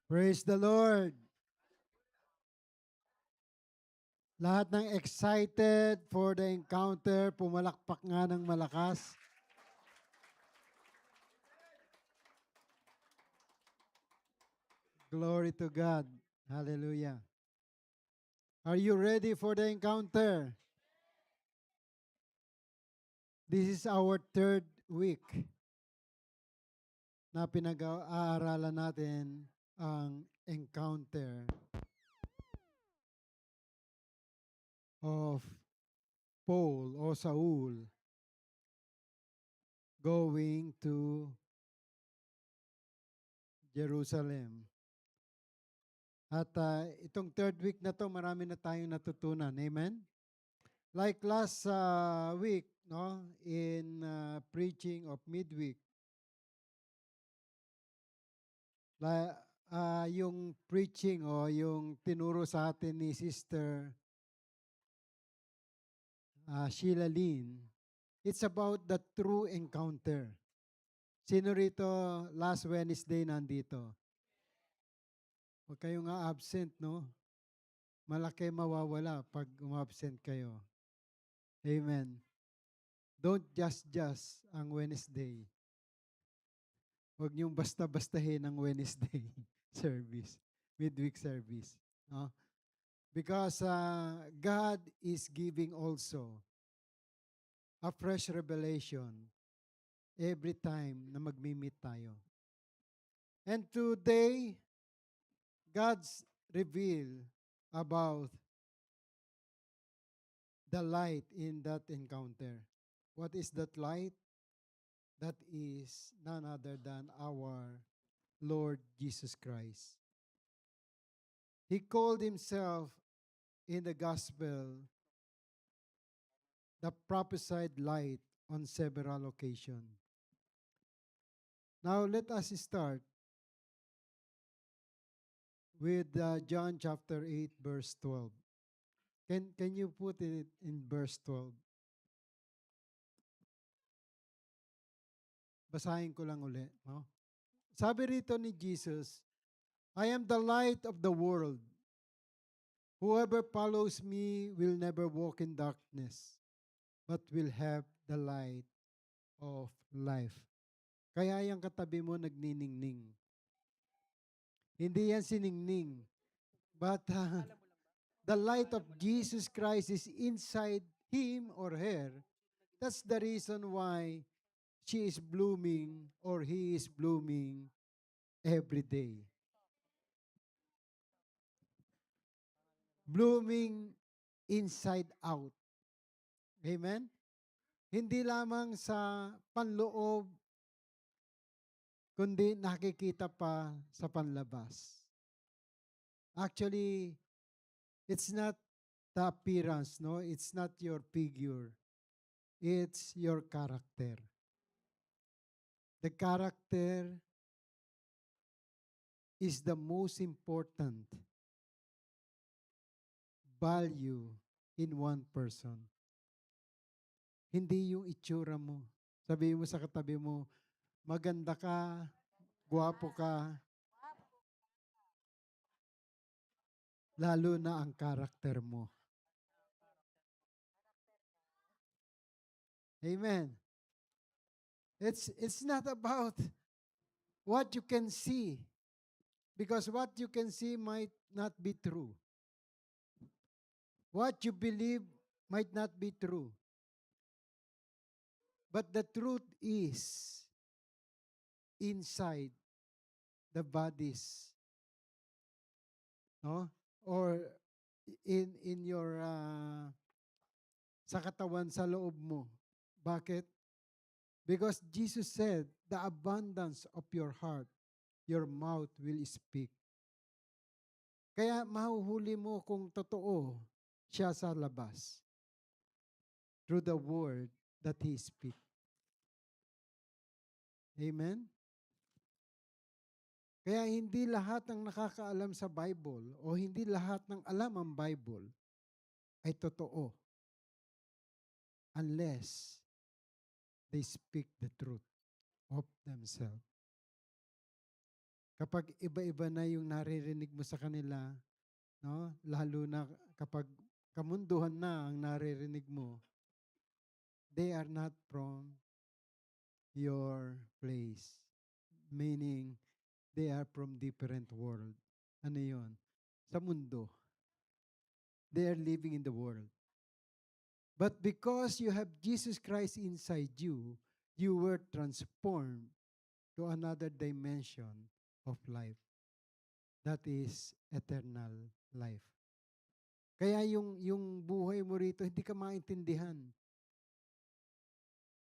Praise the Lord. Lahat ng excited for the encounter, pumalakpak nga ng malakas. Glory to God. Hallelujah. Are you ready for the encounter? This is our third week na pinag-aaralan natin ang encounter of Paul o Saul going to Jerusalem. At itong third week na to, marami na tayong natutunan. Amen? Like last week, no, in preaching of midweek, yung preaching o yung tinuro sa atin ni Sister Sheila Lynn, it's about the true encounter. Sino rito last Wednesday nandito? Huwag kayong absent, no? Malaki mawawala pag umabsent kayo. Amen. Don't just ang Wednesday. Huwag niyong basta-bastahin ang Wednesday service, midweek service. No? Because God is giving also a fresh revelation every time na magmi-meet tayo. And today, God's reveal about the light in that encounter. What is that light? That is none other than our Lord Jesus Christ. He called himself in the gospel the prophesied light on several occasions. Now let us start with John chapter 8 verse 12. Can you put it in verse 12? Basahin ko lang uli, no? Sabi rito ni Jesus, I am the light of the world. Whoever follows me will never walk in darkness, but will have the light of life. Kaya yung katabi mo nagniningning. Hindi yan siningning. But the light of Jesus Christ is inside him or her. That's the reason why she is blooming or he is blooming every day. Blooming inside out. Amen? Hindi lamang sa panloob, kundi nakikita pa sa panlabas. Actually, it's not the appearance, no? It's not your figure. It's your character. The character is the most important value in one person. Hindi yung itsura mo. Sabihin mo sa katabi mo, maganda ka, guwapo ka, lalo na ang karakter mo. Amen. It's not about what you can see, because what you can see might not be true. What you believe might not be true. But the truth is inside the bodies, no? Or in your sa katawan, sa loob mo. Bakit? Because Jesus said, the abundance of your heart, your mouth will speak. Kaya mahuhuli mo kung totoo siya sa labas through the word that He speak. Amen? Kaya hindi lahat ng nakakaalam sa Bible o hindi lahat ng alam ang Bible ay totoo unless they speak the truth of themselves. Kapag iba-iba na yung naririnig mo sa kanila, no? Lalo na kapag kamunduhan na ang naririnig mo, they are not from your place. Meaning, they are from different world. Ano yun? Sa mundo. They are living in the world. But because you have Jesus Christ inside you, you were transformed to another dimension of life. That is eternal life. Kaya yung buhay mo rito, hindi ka maintindihan.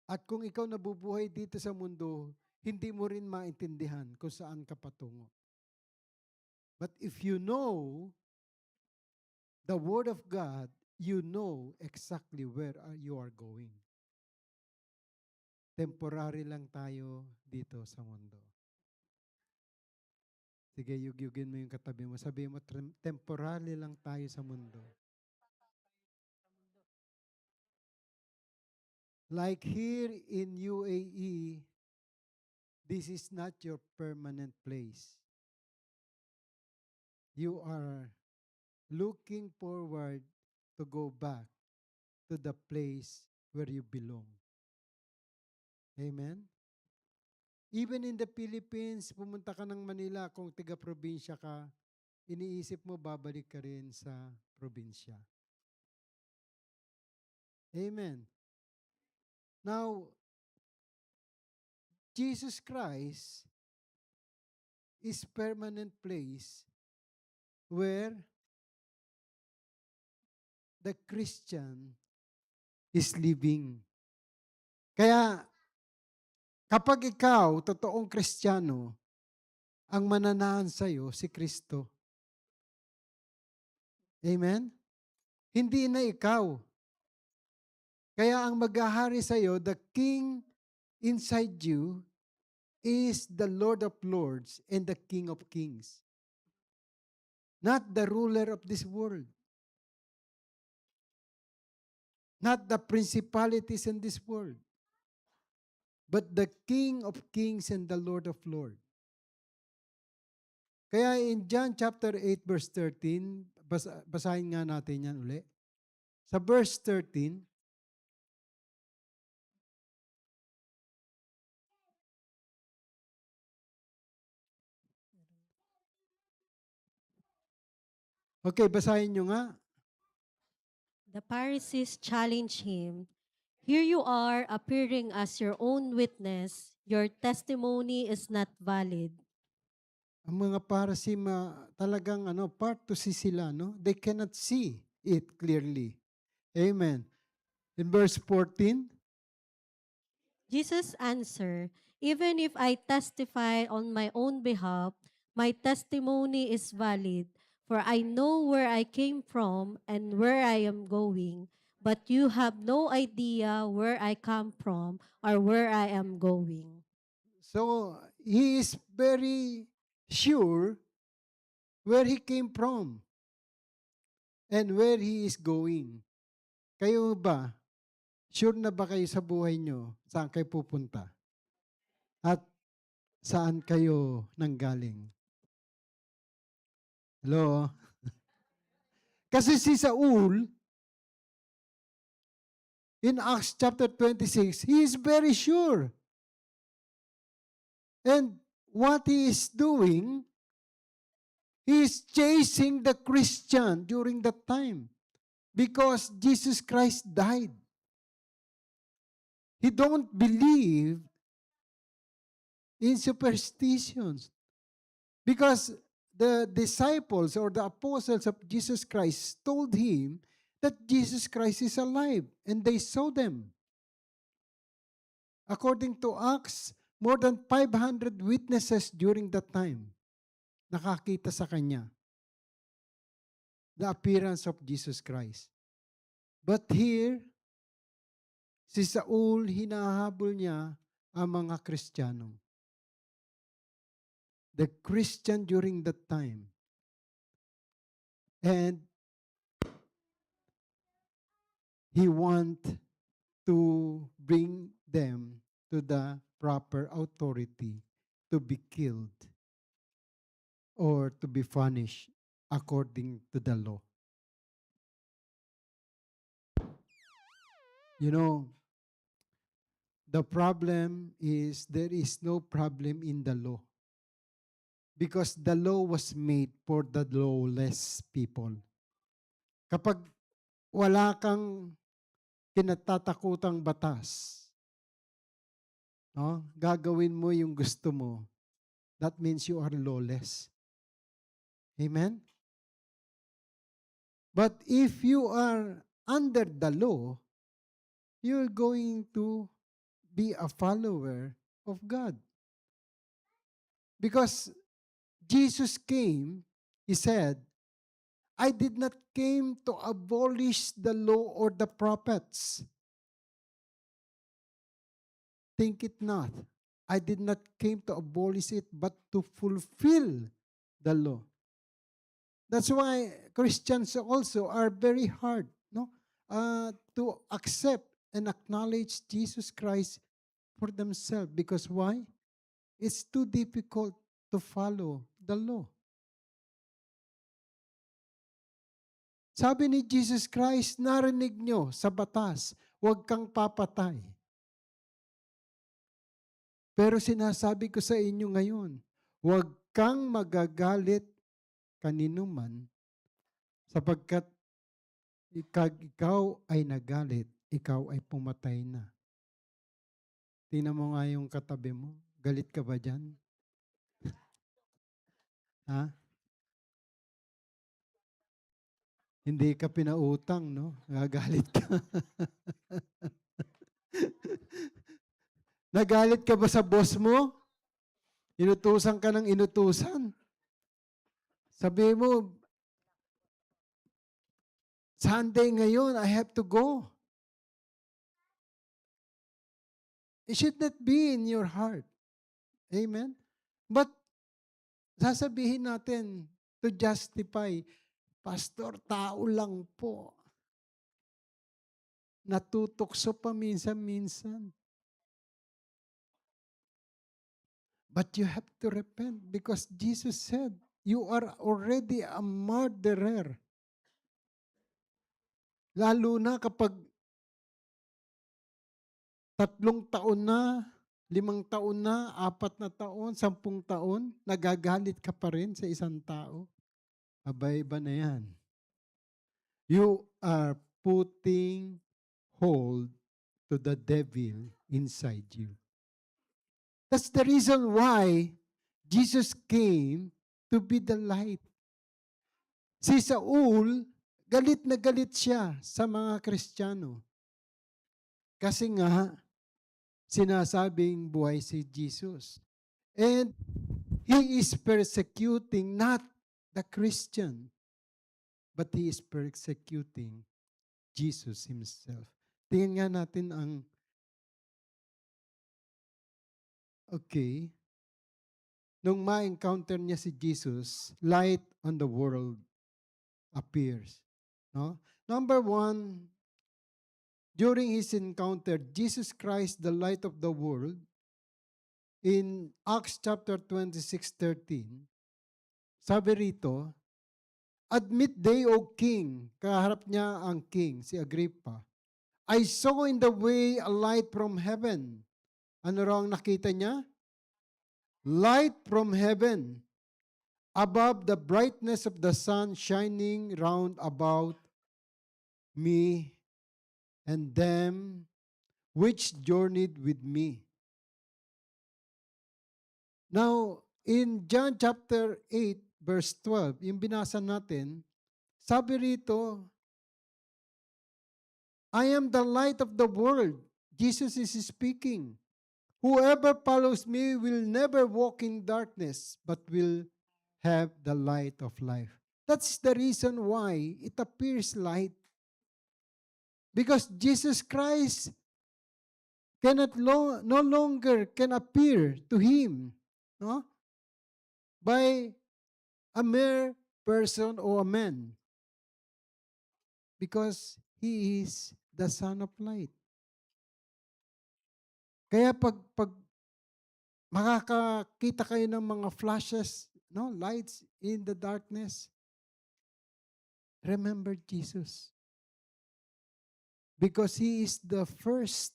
At kung ikaw nabubuhay dito sa mundo, hindi mo rin maintindihan kung saan ka patungo. But if you know the Word of God, you know exactly where you are going. Temporary lang tayo dito sa mundo. Sige, yugyugin mo yung katabi mo. Sabihin mo, temporary lang tayo sa mundo. Like here in UAE, this is not your permanent place. You are looking forward to go back to the place where you belong. Amen? Even in the Philippines, pumunta ka ng Manila, kung tiga-probinsya ka, iniisip mo babalik ka rin sa probinsya. Amen. Now, Jesus Christ is permanent place where the Christian is living. Kaya, kapag ikaw, totoong Kristiyano, ang mananahan sa'yo, si Kristo. Amen? Hindi na ikaw. Kaya ang maghahari sa'yo, the King inside you is the Lord of Lords and the King of Kings. Not the ruler of this world. Not the principalities in this world. But the King of Kings and the Lord of Lords. Kaya in John chapter 8 verse 13, basahin nga natin yan uli. Sa verse 13, okay, basahin nyo nga. The Pharisees challenged him, "Here you are appearing as your own witness. Your testimony is not valid." Ang mga parasima talagang part to see sila, no? They cannot see it clearly. Amen. In verse 14, Jesus answered, "Even if I testify on my own behalf, my testimony is valid, for I know where I came from and where I am going, but you have no idea where I come from or where I am going." so he is very sure where he came from and where he is going. Kayo ba? Sure na ba kayo sa buhay nyo? Saan kayo pupunta? At saan kayo nanggaling? Hello? Kasi si Saul, in Acts chapter 26, he is very sure. And what he is doing, he is chasing the Christian during that time because Jesus Christ died. He don't believe in superstitions because the disciples or the apostles of Jesus Christ told him that Jesus Christ is alive and they saw them. According to Acts, more than 500 witnesses during that time nakakita sa kanya the appearance of Jesus Christ. But here, si Saul, hinahabol niya ang mga Kristiyano. The Christian during that time. And he want to bring them to the proper authority to be killed. or to be punished according to the law. You know, the problem is there is no problem in the law because the law was made for the lawless people. Kapag wala kang kinatatakutang batas, no, gagawin mo yung gusto mo, that means you are lawless. Amen? But if you are under the law, you're going to be a follower of God. Because Jesus came, he said, I did not came to abolish the law or the prophets. Think it not. I did not came to abolish it, but to fulfill the law. That's why Christians also are very hard, no, to accept and acknowledge Jesus Christ for themselves. Because why? It's too difficult to follow the law. Sabi ni Jesus Christ, narinig nyo sa batas, huwag kang papatay. Pero sinasabi ko sa inyo ngayon, huwag kang magagalit kanino man sapagkat ikaw ay nagalit, ikaw ay pumatay na. Tingnan mo nga yung katabi mo. Galit ka ba dyan? Ha? Hindi ka pinautang, no? Nagagalit ka. Nagalit ka ba sa boss mo? Inutusan ka ng inutusan. Sabi mo, Sunday ngayon, I have to go. It should not be in your heart. Amen? But, sasabihin natin to justify, Pastor, tao lang po. Natutokso pa minsan-minsan. But you have to repent because Jesus said, you are already a murderer. Lalo na kapag 3 taon na, 5 taon na, 4 na taon, 10 taon, nagagalit ka pa rin sa isang tao. Abay-iba na yan. You are putting hold to the devil inside you. That's the reason why Jesus came to be the light. Si Saul, galit na galit siya sa mga Kristiyano. Kasi nga, sinasabing buhay si Jesus. And he is persecuting not the Christian, but he is persecuting Jesus himself. Tingnan nga natin ang, okay, nung ma-encounter niya si Jesus, light on the world appears. No? Number 1, during his encounter, Jesus Christ, the light of the world, in Acts chapter 26:13, sabi rito, admit they, O king, kaharap niya ang king, si Agrippa, I saw in the way a light from heaven. Ano raw ang nakita niya? Light from heaven, above the brightness of the sun shining round about me and them which journeyed with me. Now, in John chapter 8, verse 12, yung binasa natin, sabi rito, I am the light of the world. Jesus is speaking. Whoever follows me will never walk in darkness, but will have the light of life. That's the reason why it appears light. Because Jesus Christ no longer can appear to him, no, by a mere person or a man. Because he is the Son of Light. Kaya pag makakakita kayo ng mga flashes no lights in the darkness, remember Jesus. Because He is the first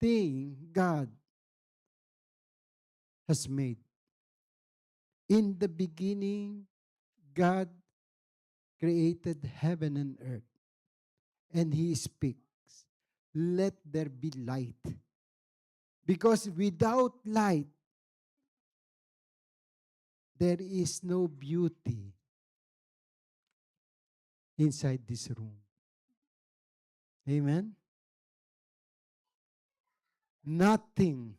thing God has made. In the beginning, God created heaven and earth. And He speaks, let there be light. Because without light, there is no beauty inside this room. Amen? Nothing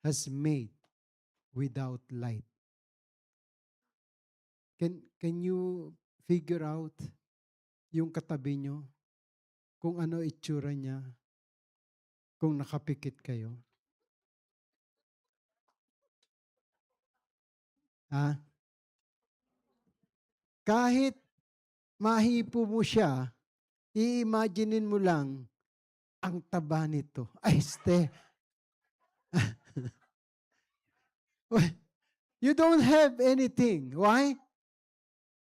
has made without light. Can you figure out yung katabi nyo kung ano itsura niya kung nakapikit kayo? Ah, kahit mahipo mo siya, i-imaginein mo lang ang taba nito. Ay, ste. You don't have anything. Why?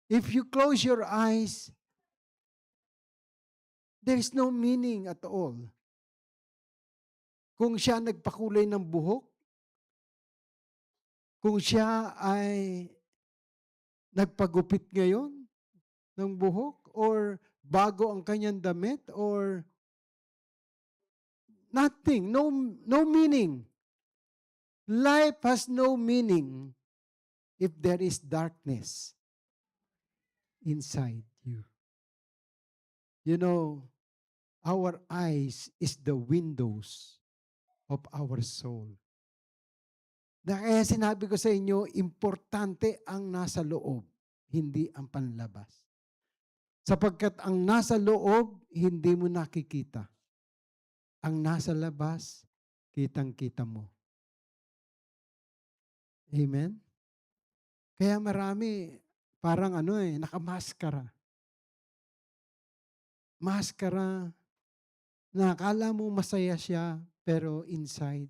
If you close your eyes, there is no meaning at all. Kung siya nagpakulay ng buhok, kung siya ay nagpagupit ngayon ng buhok, or bago ang kanyang damit, or nothing, no meaning. Life has no meaning if there is darkness inside you. You know, our eyes is the windows of our soul. Kaya sinabi ko sa inyo, importante ang nasa loob, hindi ang panlabas. Sapagkat ang nasa loob, hindi mo nakikita. Ang nasa labas, kitang-kita mo. Amen? Kaya marami, parang nakamaskara. Maskara na akala mo masaya siya, pero inside,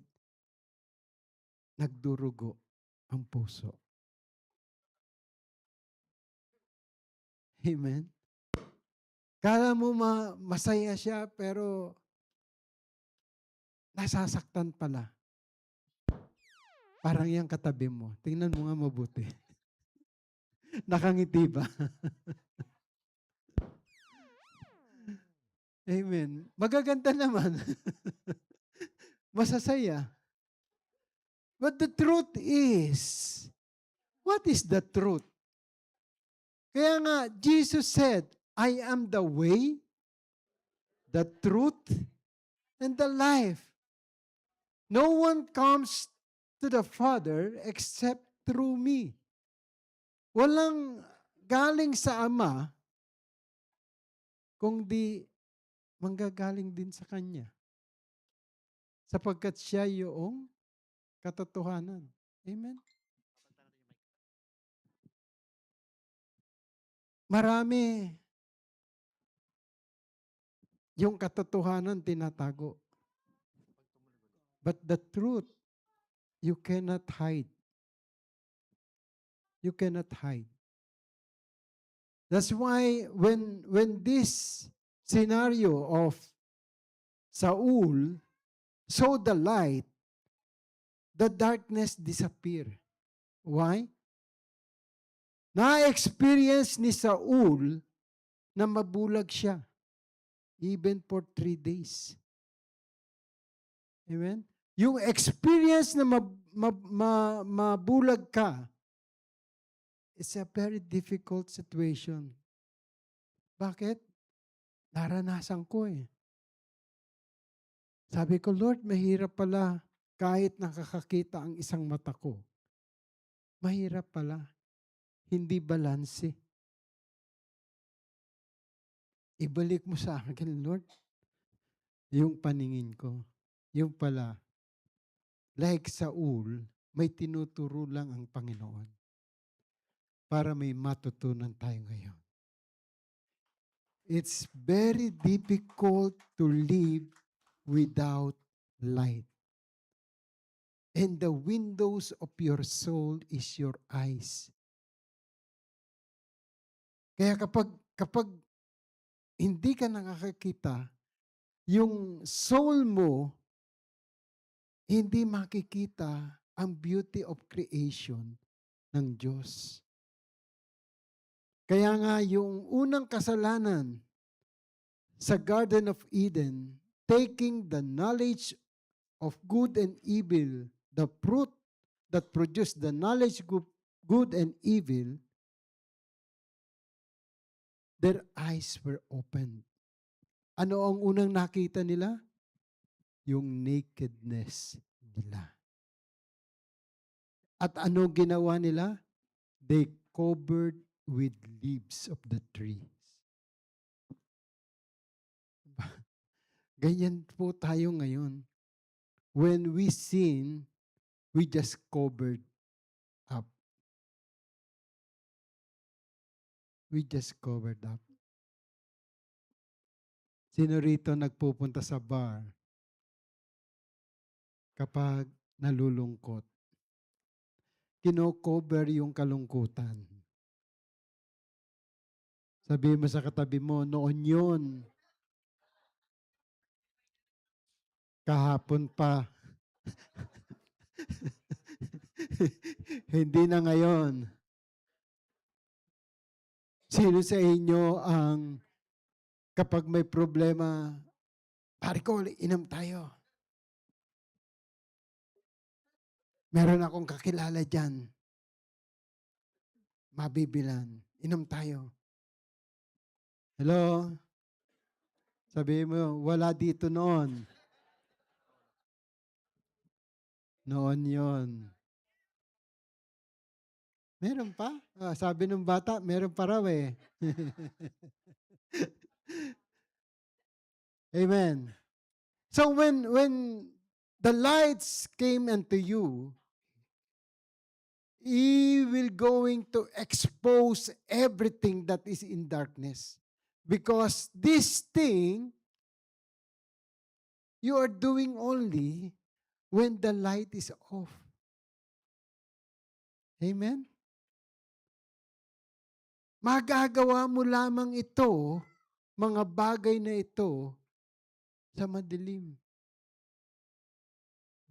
nagdurugo ang puso. Amen? Akala mo masaya siya, pero nasasaktan pala. Parang yung katabi mo. Tingnan mo nga mabuti. Nakangiti ba? Amen. Magaganda naman. Masasaya. But the truth is, what is the truth? Kaya nga, Jesus said, I am the way, the truth, and the life. No one comes to the Father except through me. Walang galing sa Ama kung di manggagaling din sa Kanya. Sapagkat siya yung katotohanan. Amen? Marami yung katotohanan tinatago. But the truth, you cannot hide. You cannot hide. That's why when this scenario of Saul saw the light, the darkness disappeared. Why? Na-experience ni Saul na mabulag siya. Even for 3 days. Amen? Yung experience na mabulag ka, it's a very difficult situation. Bakit? Naranasan ko eh. Sabi ko, Lord, mahirap pala kahit nakakakita ang isang mata ko. Mahirap pala. Hindi balanse. Ibalik mo sa akin, Lord, yung paningin ko. Yung pala, like Saul, may tinuturo lang ang Panginoon para may matutunan tayo ngayon. It's very difficult to live without light. And the windows of your soul is your eyes. Kaya kapag hindi ka nakakakita, yung soul mo, hindi makikita ang beauty of creation ng Diyos. Kaya nga yung unang kasalanan sa Garden of Eden, taking the knowledge of good and evil, the fruit that produced the knowledge of good and evil, their eyes were opened. Ano ang unang nakita nila? Yung nakedness nila. At ano ginawa nila? They covered with leaves of the trees. Ganyan po tayo ngayon. When we sin, we just covered up. We just covered up. Sino rito nagpupunta sa bar kapag nalulungkot? Kino-cover yung kalungkutan. Sabihin mo sa katabi mo, noon yun. Kahapon pa. Hindi na ngayon. Sino sa inyo ang kapag may problema, pare ko, inom tayo. Meron akong kakilala dyan. Mabibilan. Inom tayo. Hello? Sabihin mo, wala dito noon. Noon yon. Meron pa? Sabi ng bata, meron pa raw eh. Amen. So when the lights came into you, He will going to expose everything that is in darkness. Because this thing, you are doing only when the light is off. Amen? Magagawa mo lamang ito, mga bagay na ito, sa madilim.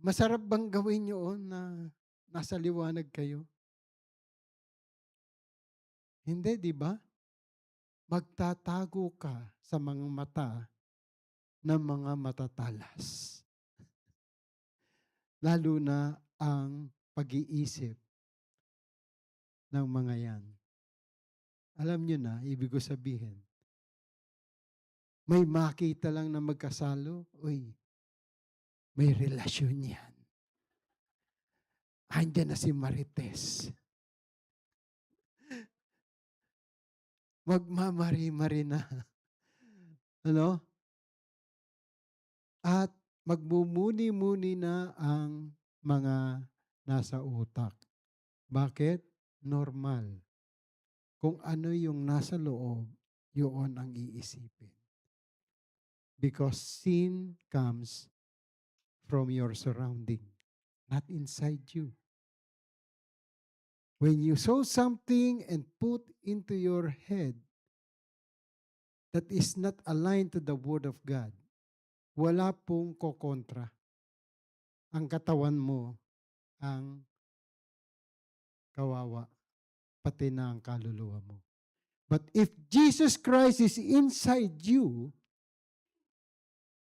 Masarap bang gawin yun na nasa liwanag kayo? Hindi, di ba? Magtatago ka sa mga mata ng mga matatalas. Lalo na ang pag-iisip ng mga yan. Alam nyo na, ibig ko sabihin, may makita lang na magkasalo, uy, may relasyon yan. Andiyan na si Marites. Magmamari-mari na. Ano? At magmumuni-muni na ang mga nasa utak. Bakit? Normal. Kung ano yung nasa loob, yun ang iisipin. Because sin comes from your surrounding, not inside you. When you saw something and put into your head that is not aligned to the Word of God, wala pong kokontra. Ang katawan mo ang kawawa, pati na ang kaluluwa mo. But if Jesus Christ is inside you,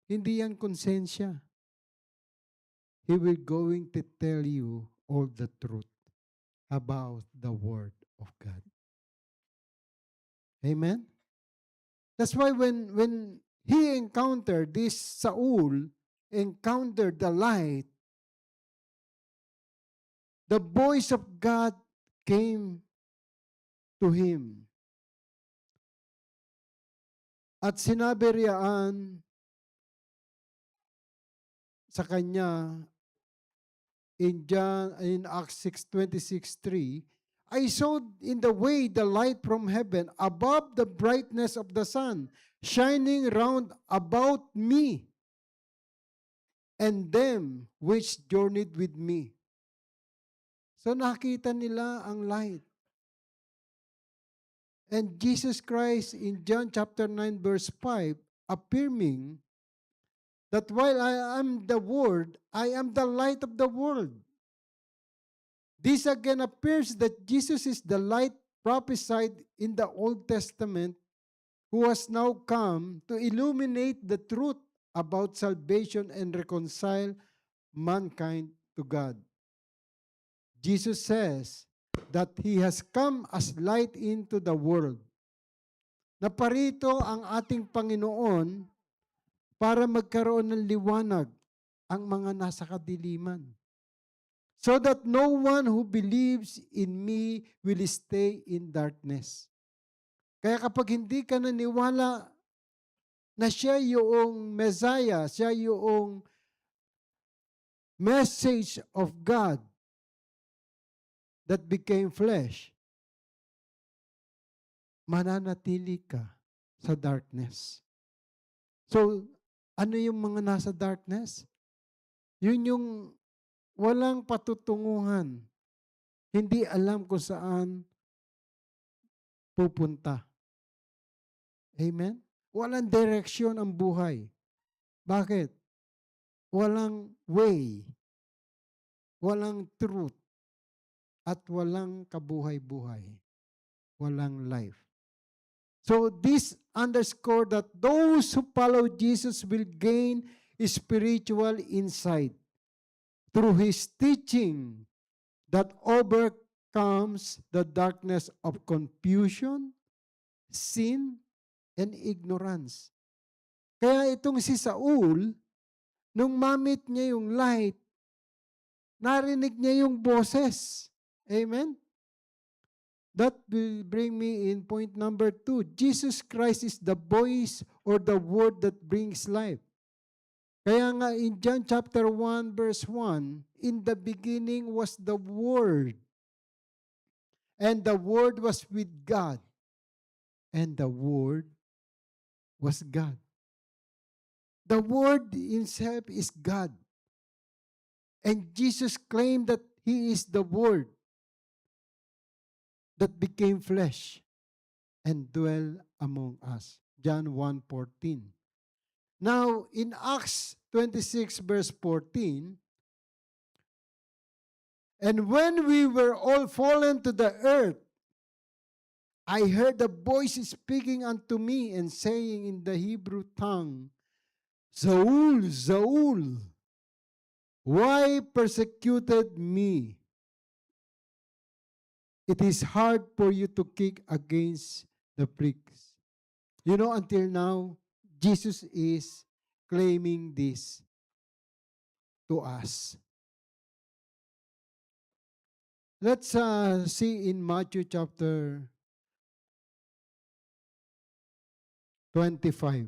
hindi yan konsensya. He will going to tell you all the truth about the Word of God. Amen? That's why when he encountered this Saul, encountered the light, the voice of God came to him. At sinabi riyaan sa kanya in Acts 6:26-3, I saw in the way the light from heaven above the brightness of the sun shining round about me. and them which journeyed with me. So nakita nila ang light. And Jesus Christ in John chapter 9 verse 5 affirming that while I am the Word, I am the light of the world. This again appears that Jesus is the light prophesied in the Old Testament who has now come to illuminate the truth about salvation and reconcile mankind to God. Jesus says that He has come as light into the world. Naparito ang ating Panginoon para magkaroon ng liwanag ang mga nasa kadiliman. So that no one who believes in me will stay in darkness. Kaya kapag hindi ka naniwala na siya yung Messiah, siya yung message of God that became flesh, mananatili ka sa darkness. So, ano yung mga nasa darkness? Yun yung walang patutunguhan. Hindi alam kung saan pupunta. Amen? Walang direksyon ang buhay. Bakit? Walang way. Walang truth. At walang kabuhay-buhay. Walang life. So this underscore that those who follow Jesus will gain spiritual insight through His teaching that overcomes the darkness of confusion, sin, and ignorance. Kaya itong si Saul, nung mamit niya yung light, narinig niya yung boses. Amen? That will bring me in point number 2. Jesus Christ is the voice or the word that brings life. Kaya nga in John chapter 1 verse 1, in the beginning was the Word, and the Word was with God, and the Word was God. The Word Himself is God. And Jesus claimed that He is the Word that became flesh and dwell among us. John 1:14. Now, in Acts 26 verse 14, and when we were all fallen to the earth, I heard a voice speaking unto me and saying in the Hebrew tongue, Saul, Saul, why persecuted me? It is hard for you to kick against the pricks. You know, until now, Jesus is claiming this to us. Let's see in Matthew chapter 25.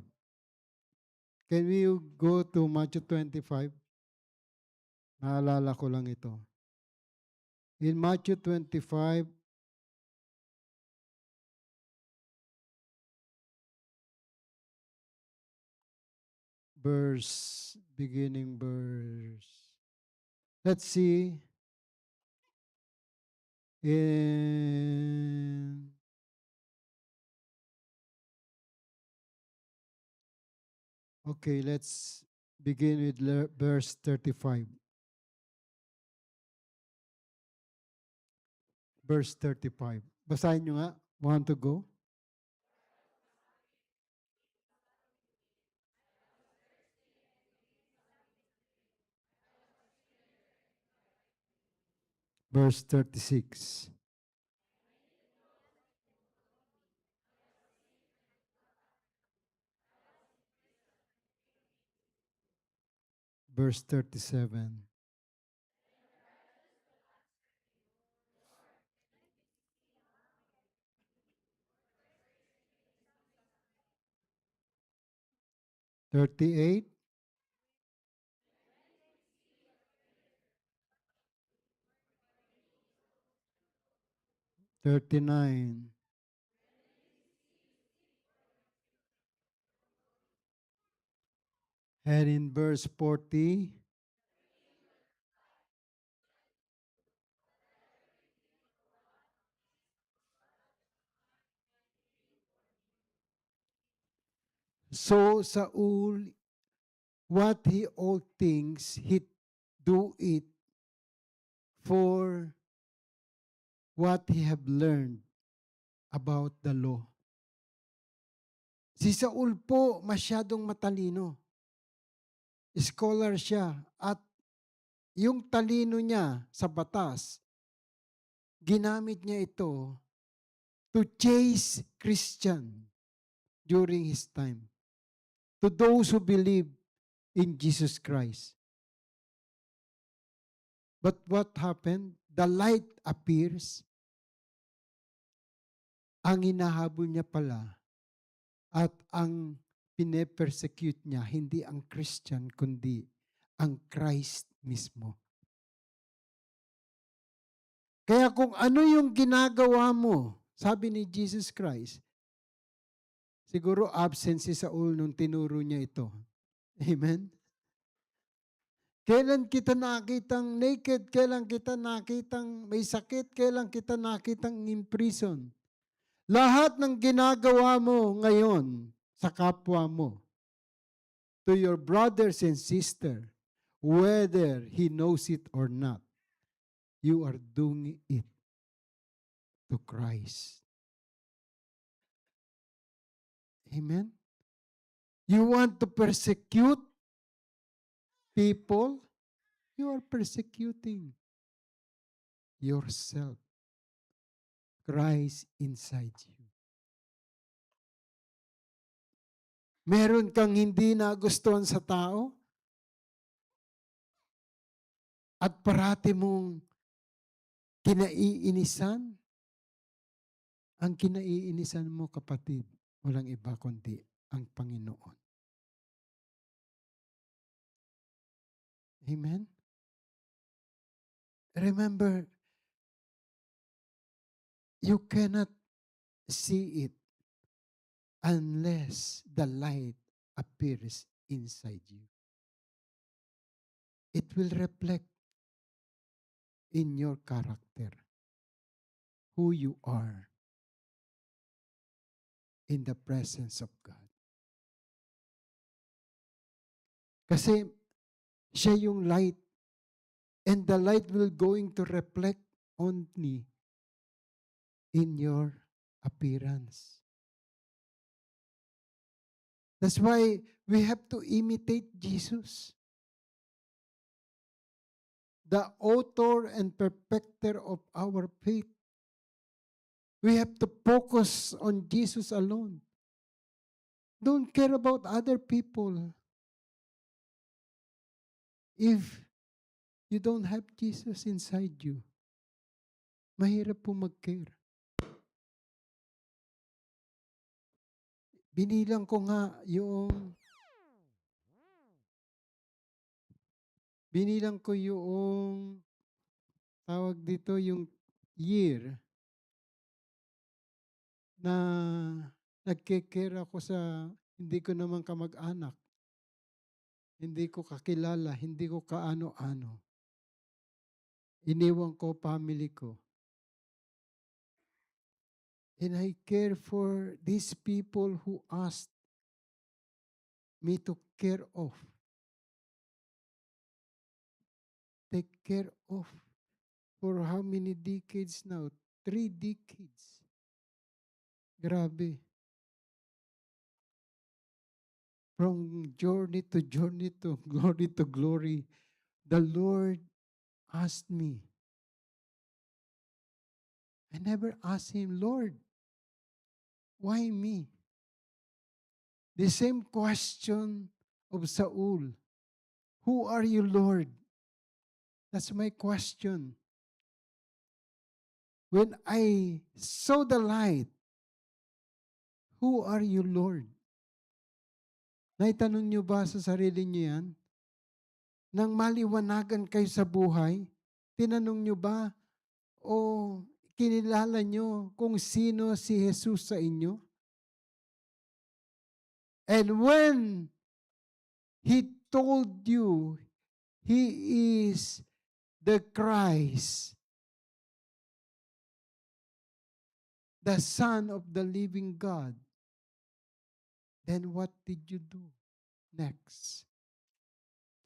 Can we go to Matthew 25? Naalala ko lang ito. In Matthew 25, beginning verse. Let's see. Okay, let's begin with verse 35. Verse 35. Basahin nyo nga. Want to go? Verse 36. Verse 37. $38. 39. And in verse 40, So Saul, what he all thinks, he do it for what he have learned about the law. Si Saul po masyadong matalino. Scholar siya at yung talino niya sa batas, ginamit niya ito to chase Christian during his time. To those who believe in Jesus Christ. But what happened? The light appears. Ang hinahabol niya pala at ang pine-persecute niya, hindi ang Christian, kundi ang Christ mismo. Kaya kung ano yung ginagawa mo, sabi ni Jesus Christ, siguro absent si Saul nung tinuro niya ito. Amen? Kailan kita nakitang naked? Kailan kita nakitang may sakit? Kailan kita nakitang in prison? Lahat ng ginagawa mo ngayon sa kapwa mo, to your brothers and sisters, whether he knows it or not, you are doing it to Christ. Amen? You want to persecute people, you are persecuting yourself. Christ inside you. Meron kang hindi nagustuhan sa tao at parati mong kinaiinisan. Ang kinaiinisan mo, kapatid, walang iba kundi ang Panginoon. Amen? Remember, you cannot see it unless the light appears inside you. It will reflect in your character who you are in the presence of God. Kasi siya yung light, and the light will going to reflect only in your appearance. That's why we have to imitate Jesus, the author and perfecter of our faith. We have to focus on Jesus alone. Don't care about other people. If you don't have Jesus inside you, mahirap po mag-care. Binilang ko nga yung tawag dito, yung year na nagke-care ako sa hindi ko naman kamag-anak, hindi ko kakilala, hindi ko kaano-ano. Iniwan ko family ko. And I care for these people who asked me to care of. Take care of. For how many decades now? 3 decades. Grabe. From journey to glory to glory, the Lord asked me. I never asked Him, Lord, why me? The same question of Saul. Who are you, Lord? That's my question. When I saw the light, who are you, Lord? Naitanong niyo ba sa sarili niyo yan? Nang maliwanagan kayo sa buhay, tinanong niyo ba o kinilala niyo kung sino si Jesus sa inyo? And when He told you He is the Christ, the Son of the living God, Then what did you do next?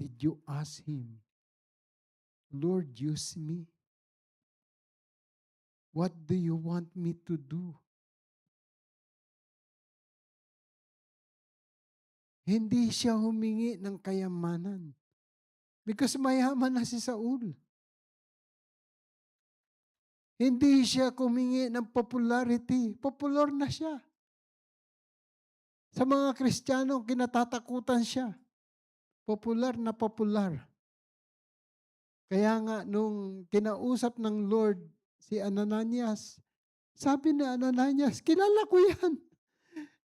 Did you ask Him, Lord, use me? What do you want me to do? Hindi siya humingi ng kayamanan. Because mayaman na si Saul. Hindi siya humingi ng popularity. Popular na siya. Sa mga Kristiyano, kinatatakutan siya. Popular na popular. Kaya nga, nung kinausap ng Lord si Ananias, sabi ni Ananias, kilala ko yan.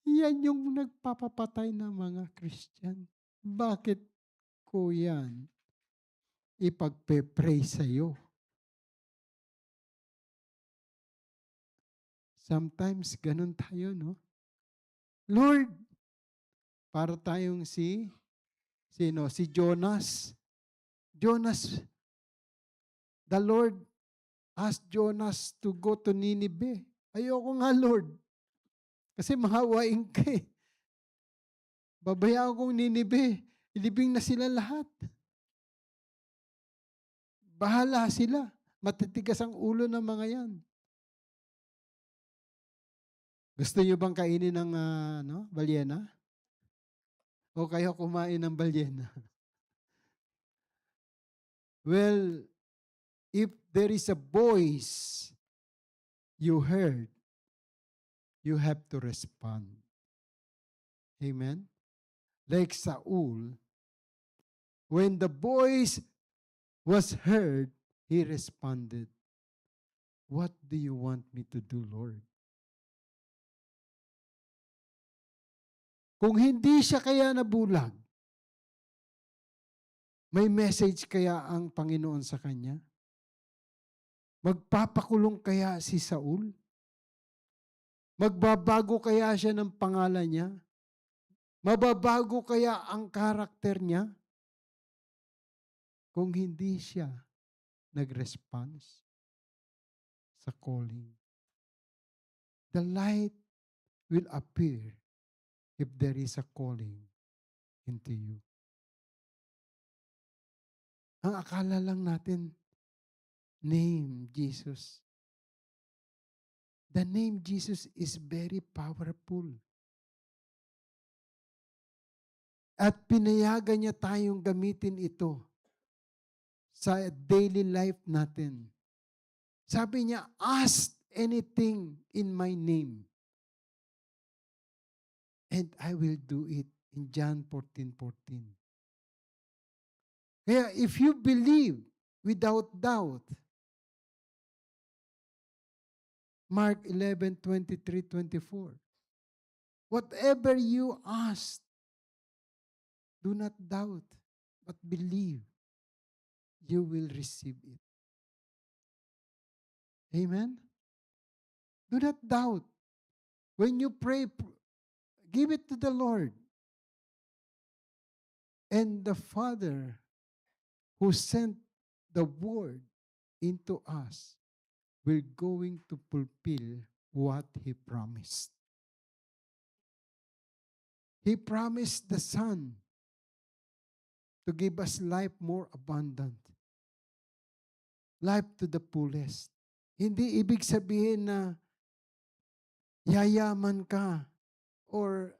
Yan yung nagpapapatay ng mga Christian. Bakit ko yan ipagpe-pray sa'yo? Sometimes, ganun tayo, no? Lord, para tayong sino? Si Jonas. Jonas, the Lord asked Jonas to go to Nineveh. Ayoko nga, Lord. Kasi mahawain ka eh. Babayaan kong Nineveh. Ilibing na sila lahat. Bahala sila. Matitigas ang ulo ng mga yan. Gusto niyo bang kainin ng balyena? O kayo kumain ng balyena? Well, if there is a voice you heard, you have to respond. Amen? Like Saul, when the voice was heard, he responded, what do you want me to do, Lord? Kung hindi siya kaya nabulag, may message kaya ang Panginoon sa kanya? Magpapakulong kaya si Saul? Magbabago kaya siya ng pangalan niya? Mababago kaya ang karakter niya? Kung hindi siya nag-response sa calling. The light will appear if there is a calling into you. Ang akala lang natin, name Jesus. The name Jesus is very powerful. At pinayagan niya tayong gamitin ito sa daily life natin. Sabi niya, ask anything in my name. And I will do it in John 14:14. Kaya if you believe without doubt, Mark 11:23-24, whatever you ask, do not doubt, but believe you will receive it. Amen? Do not doubt. When you pray, give it to the Lord. And the Father who sent the word into us will going to fulfill what He promised. He promised the Son to give us life more abundant. Life to the fullest. Hindi ibig sabihin na yayaman ka or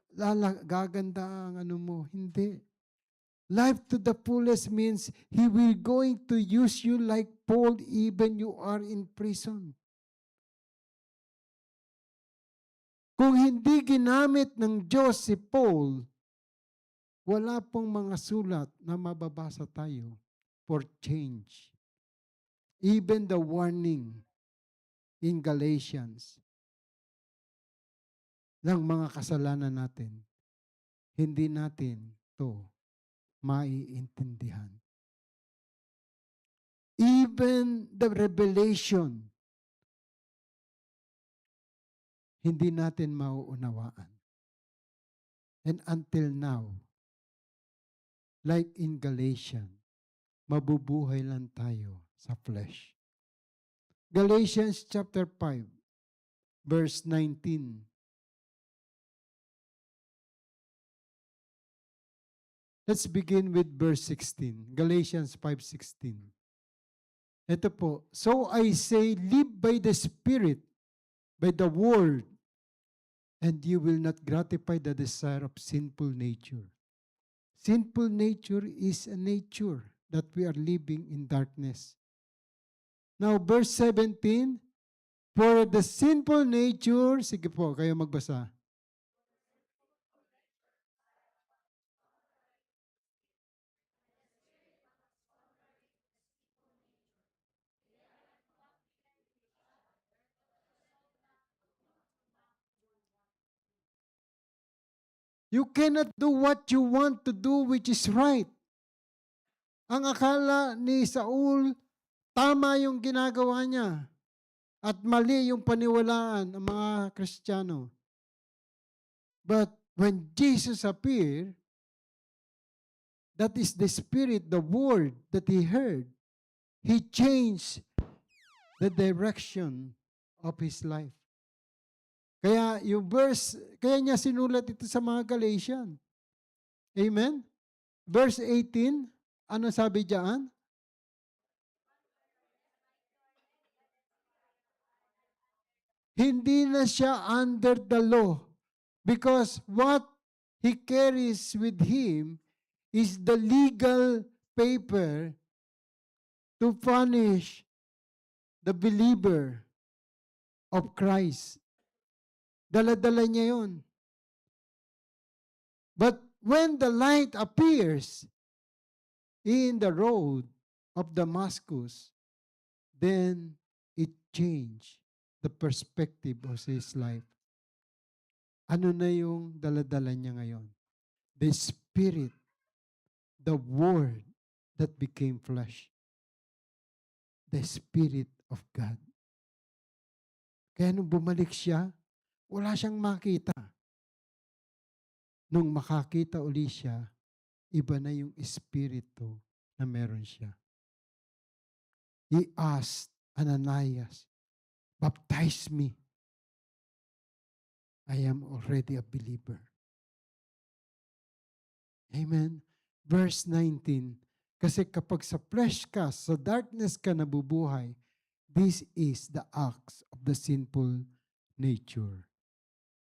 gaganda ang mo. Hindi. Life to the fullest means He will going to use you like Paul even you are in prison. Kung hindi ginamit ng Diyos si Paul, wala pong mga sulat na mababasa tayo for change. Even the warning in Galatians ng mga kasalanan natin, hindi natin to maiintindihan. Even the revelation, hindi natin mauunawaan. And until now, like in Galatians, mabubuhay lang tayo sa flesh. Galatians chapter 5, verse 19. Let's begin with verse 16. Galatians 5:16. Ito po. So I say, live by the Spirit, by the Word, and you will not gratify the desire of sinful nature. Sinful nature is a nature that we are living in darkness. Now, verse 17, for the sinful nature, sige po, kayo magbasa. You cannot do what you want to do which is right. Ang akala ni Saul, tama yung ginagawa niya at mali yung paniwalaan ng mga Kristiyano. But when Jesus appeared, that is the Spirit, the word that he heard, he changed the direction of his life. Kaya yung verse, kaya niya sinulat ito sa mga Galatian. Amen? Verse 18, ano sabi diyan? Hindi na siya under the law because what he carries with him is the legal paper to punish the believer of Christ. Dala-dala niya yun. But when the light appears in the road of Damascus, then it changed the perspective of his life. Ano na yung dala-dala niya ngayon? The Spirit, the Word that became flesh. The Spirit of God. Kaya nung bumalik siya, wala siyang makita. Nung makakita uli siya, iba na yung espiritu na meron siya. He asked Ananias, baptize me. I am already a believer. Amen. Verse 19, kasi kapag sa flesh ka, sa darkness ka nabubuhay, this is the acts of the sinful nature,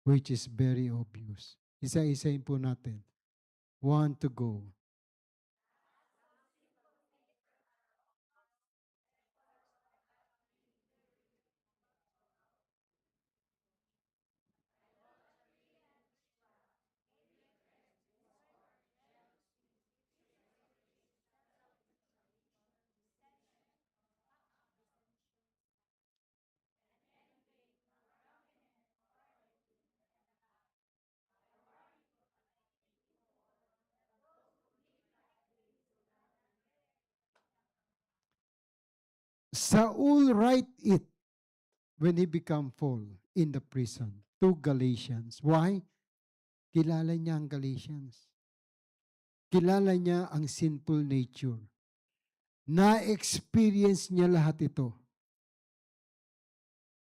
which is very obvious. Isa-isahin po natin. One to go. Saul write it when he become full in the prison to Galatians. Why? Kilala niya ang Galatians. Kilala niya ang sinful nature. Na-experience niya lahat ito.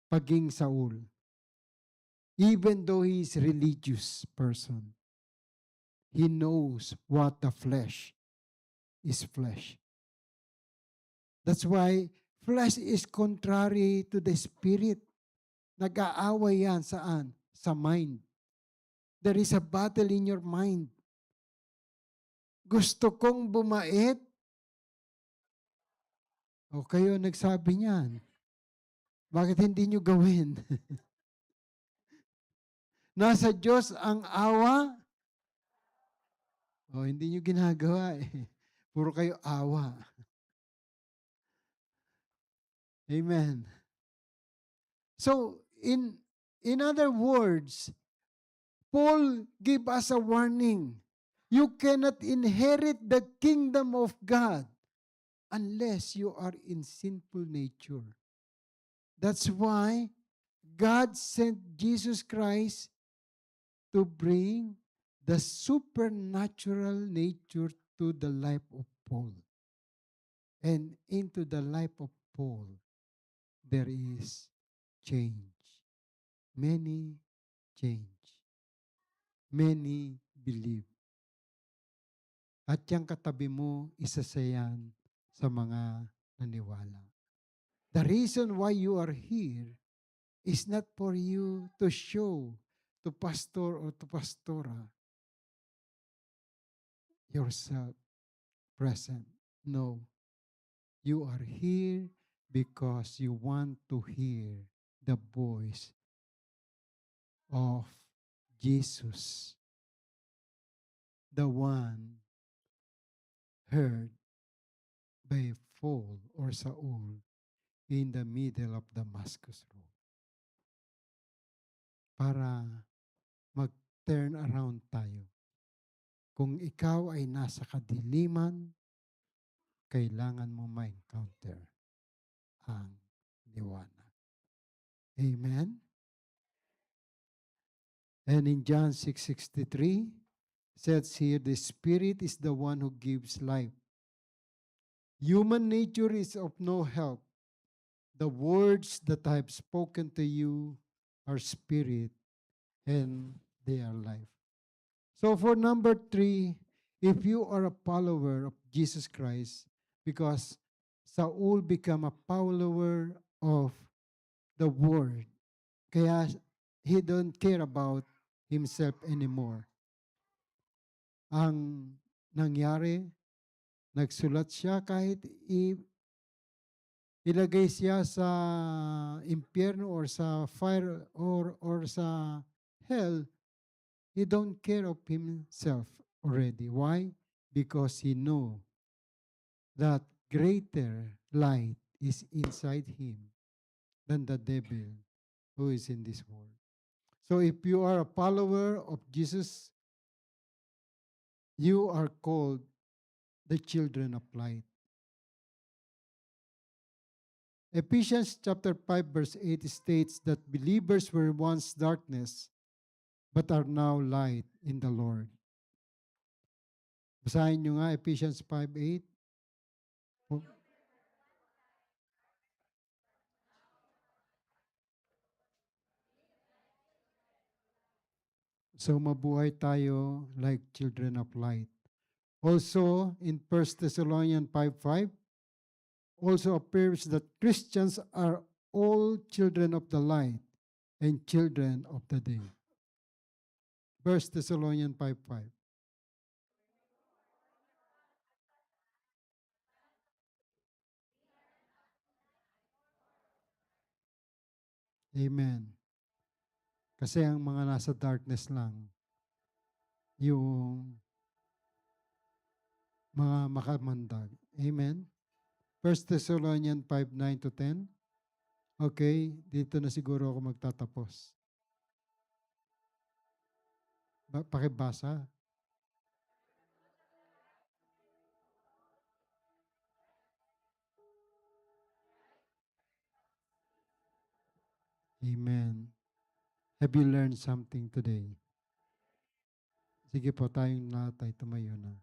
Paging Saul. Even though he is a religious person, he knows what the flesh is flesh. That's why flesh is contrary to the spirit. Nag-aaway yan saan? Sa mind. There is a battle in your mind. Gusto kong bumait. O kayo nagsabi niyan. Bakit hindi nyo gawin? Nasa Diyos ang awa. O hindi nyo ginagawa eh. Puro kayo awa. Amen. So, in other words, Paul gave us a warning. You cannot inherit the kingdom of God unless you are in sinful nature. That's why God sent Jesus Christ to bring the supernatural nature to the life of Paul. And into the life of Paul, there is change. Many change. Many believe. At yung katabi mo, isa sa yan sa mga naniwala. The reason why you are here is not for you to show to pastor or to pastora yourself present. No, you are here because you want to hear the voice of Jesus, the one heard by Paul or Saul in the middle of Damascus Road. Para mag-turn around tayo. Kung ikaw ay nasa kadiliman, kailangan mo ma-encounter ang liwanag. Amen? And in John 6:63, says here, the Spirit is the one who gives life. Human nature is of no help. The words that I have spoken to you are spirit and they are life. So for number 3, if you are a follower of Jesus Christ, because Saul became a follower of the word, kaya he don't care about himself anymore. Ang nangyari, nagsulat siya kahit ilagay siya sa impyerno or sa fire or sa hell, he don't care of himself already. Why? Because he know that greater light is inside him than the devil who is in this world. So if you are a follower of Jesus, you are called the children of light. Ephesians chapter 5 verse 8 states that believers were once darkness but are now light in the Lord. Basahin nyo nga Ephesians 5:8. So mabuhay tayo like children of light. Also in 1 Thessalonians 5:5 also appears that Christians are all children of the light and children of the day. 1 Thessalonians 5:5. Amen. Kasi ang mga nasa darkness lang, yung mga makamandag. Amen. 1 Thessalonians 5:9-10. Okay, dito na siguro ako magtatapos. Pakibasa. Amen. Have you learned something today? Sige po, tayong lahat ay tumayo na.